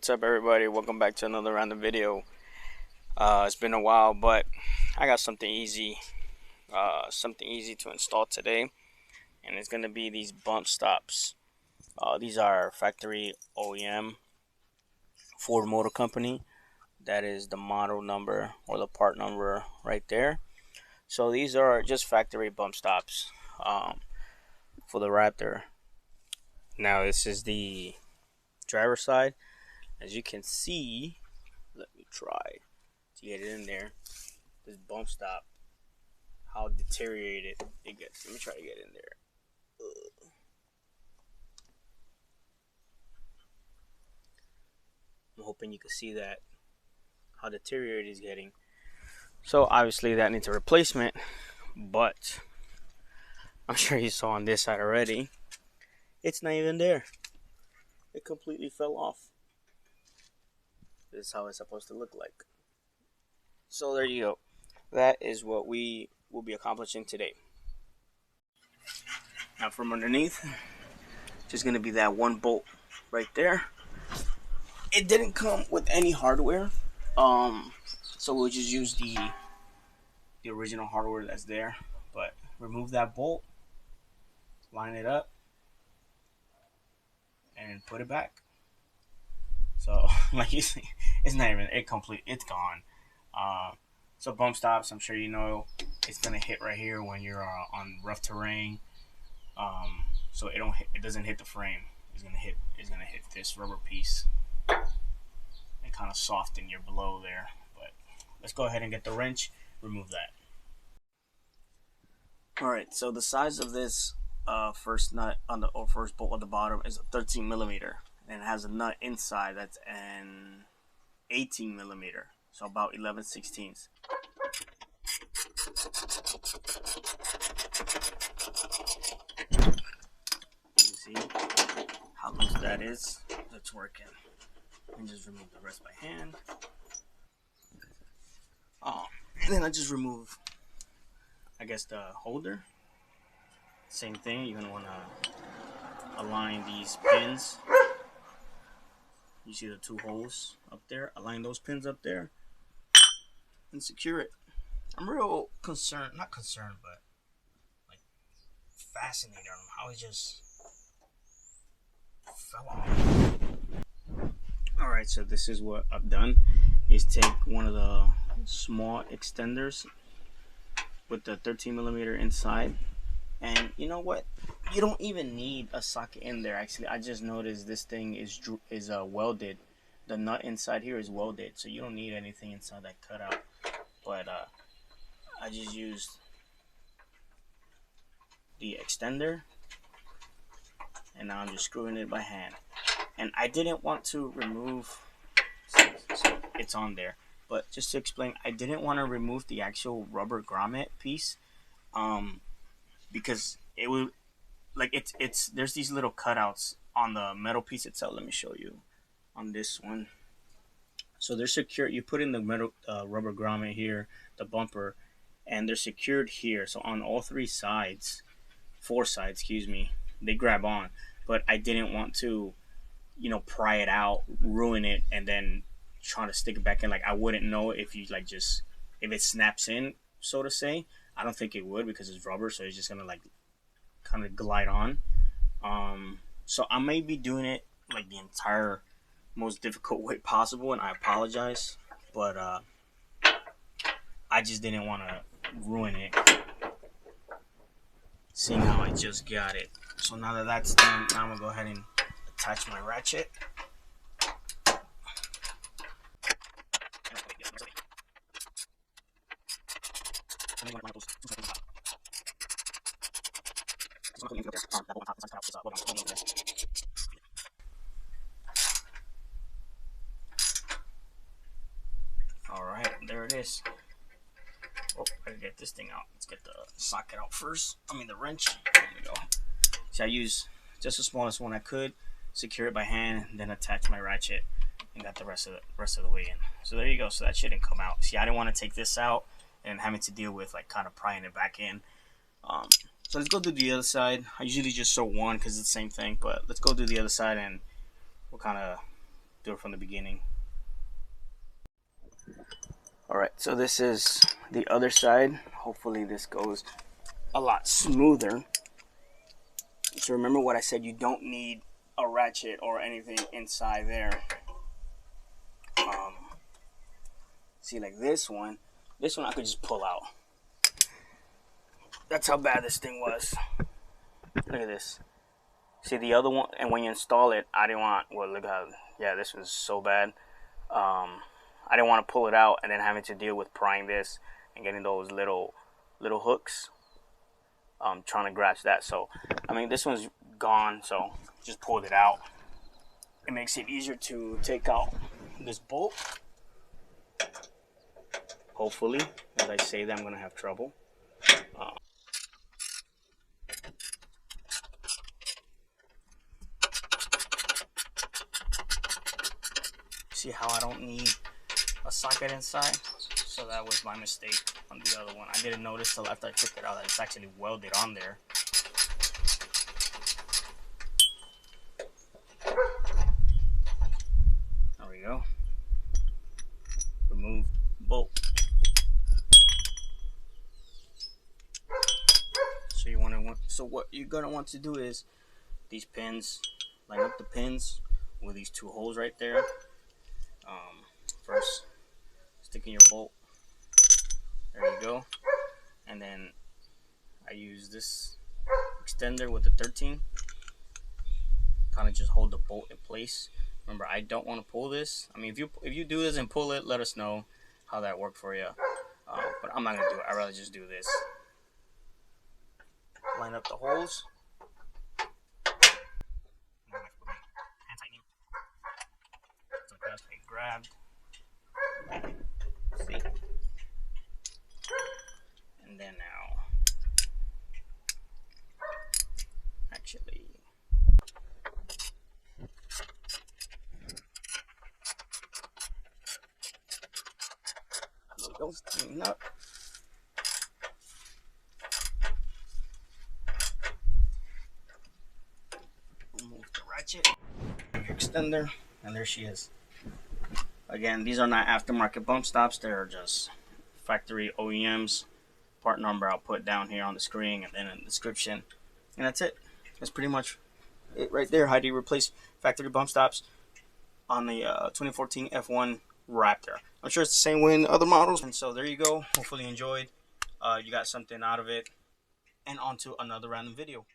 What's up, everybody? Welcome back to another random video. It's been a while, but I got something easy to install today, and it's gonna be these bump stops. These are factory OEM Ford Motor Company. That is the model number or the part number right there. So these are just factory bump stops for the Raptor. Now this is the driver's side. As you can see, let me try to get it in there. This bump stop, how deteriorated it gets. Let me try to get in there. I'm hoping you can see that, how deteriorated it's getting. So obviously that needs a replacement, but I'm sure you saw on this side already, it's not even there. It completely fell off. This is how it's supposed to look like. So there you go. That is what we will be accomplishing today. Now from underneath, just gonna be that one bolt right there. It didn't come with any hardware, so we'll just use the original hardware that's there. But remove that bolt, line it up, and put it back. So like you see, it's not even it's gone. So bump stops, I'm sure you know, it's gonna hit right here when you're on rough terrain. So it doesn't hit the frame. It's gonna hit this rubber piece and kind of soften your blow there. But let's go ahead and get the wrench, remove that. All right, so the size of this first nut first bolt at the bottom is a 13 millimeter, and it has a nut inside that's an 18 millimeter, so about 11/16. You see how loose that is? That's working. And just remove the rest by hand. And then I just remove, I guess, the holder. Same thing. You're gonna want to align these pins. You see the two holes up there? Align those pins up there and secure it. I'm real concerned, not concerned, but like fascinated on how it just fell off. Alright, so this is what I've done, is take one of the small extenders with the 13 millimeter inside, and you know what, you don't even need a socket in there. Actually, I just noticed this thing is welded. The nut inside here is welded, so you don't need anything inside that cutout. But I just used the extender, and now I'm just screwing it by hand. And I didn't want to remove, so it's on there, but just to explain, I didn't want to remove the actual rubber grommet piece, because it would, like, it's there's these little cutouts on the metal piece itself. Let me show you on this one. So they're secure. You put in the metal rubber grommet here, the bumper, and they're secured here. So on all four sides, excuse me, they grab on. But I didn't want to, pry it out, ruin it, and then trying to stick it back in. Like, I wouldn't know if you if it snaps in, so to say. I don't think it would, because it's rubber, so it's just gonna kind of glide on. So I may be doing it like the entire most difficult way possible, and I apologize, but I just didn't want to ruin it, seeing how I just got it. So now that that's done, now I'm gonna go ahead and attach my ratchet. Alright, there it is. Oh, I gotta get this thing out. Let's get the socket out first. The wrench. There we go. So I used just the smallest one I could, secure it by hand, and then attach my ratchet, and got the rest of the way in. So there you go. So that shouldn't come out. See, I didn't want to take this out and having to deal with kind of prying it back in. So let's go do the other side. I usually just show one because it's the same thing, but let's go do the other side, and we'll kind of do it from the beginning. Alright, so this is the other side. Hopefully this goes a lot smoother. So remember what I said, you don't need a ratchet or anything inside there. See, like this one I could just pull out. That's how bad this thing was. Look at this. See the other one, and when you install it, I didn't want, well, look how, yeah, this was so bad. I didn't want to pull it out and then having to deal with prying this and getting those little hooks. Trying to grasp that. So, I mean, this one's gone, so just pulled it out. It makes it easier to take out this bolt. Hopefully, as I say that, I'm going to have trouble. See how I don't need a socket inside? So that was my mistake on the other one. I didn't notice till after I took it out that it's actually welded on there. There we go. Remove bolt. So what you're gonna want to do is these pins, line up the pins with these two holes right there. First, stick in your bolt. There you go. And then I use this extender with the 13. Kind of just hold the bolt in place. Remember, I don't want to pull this. I mean, if you do this and pull it, let us know how that worked for you. But I'm not gonna do it. I'd rather just do this. Line up the holes. So that's been grabbed. See? And then now, actually, there we go. Tighten up. Remove the ratchet, extender, and there she is. Again, these are not aftermarket bump stops. They're just factory OEMs. Part number I'll put down here on the screen and then in the description. And that's it. That's pretty much it right there. How do you replace factory bump stops on the 2014 F1 Raptor? I'm sure it's the same way in other models. And so there you go. Hopefully you enjoyed. You got something out of it. And on to another random video.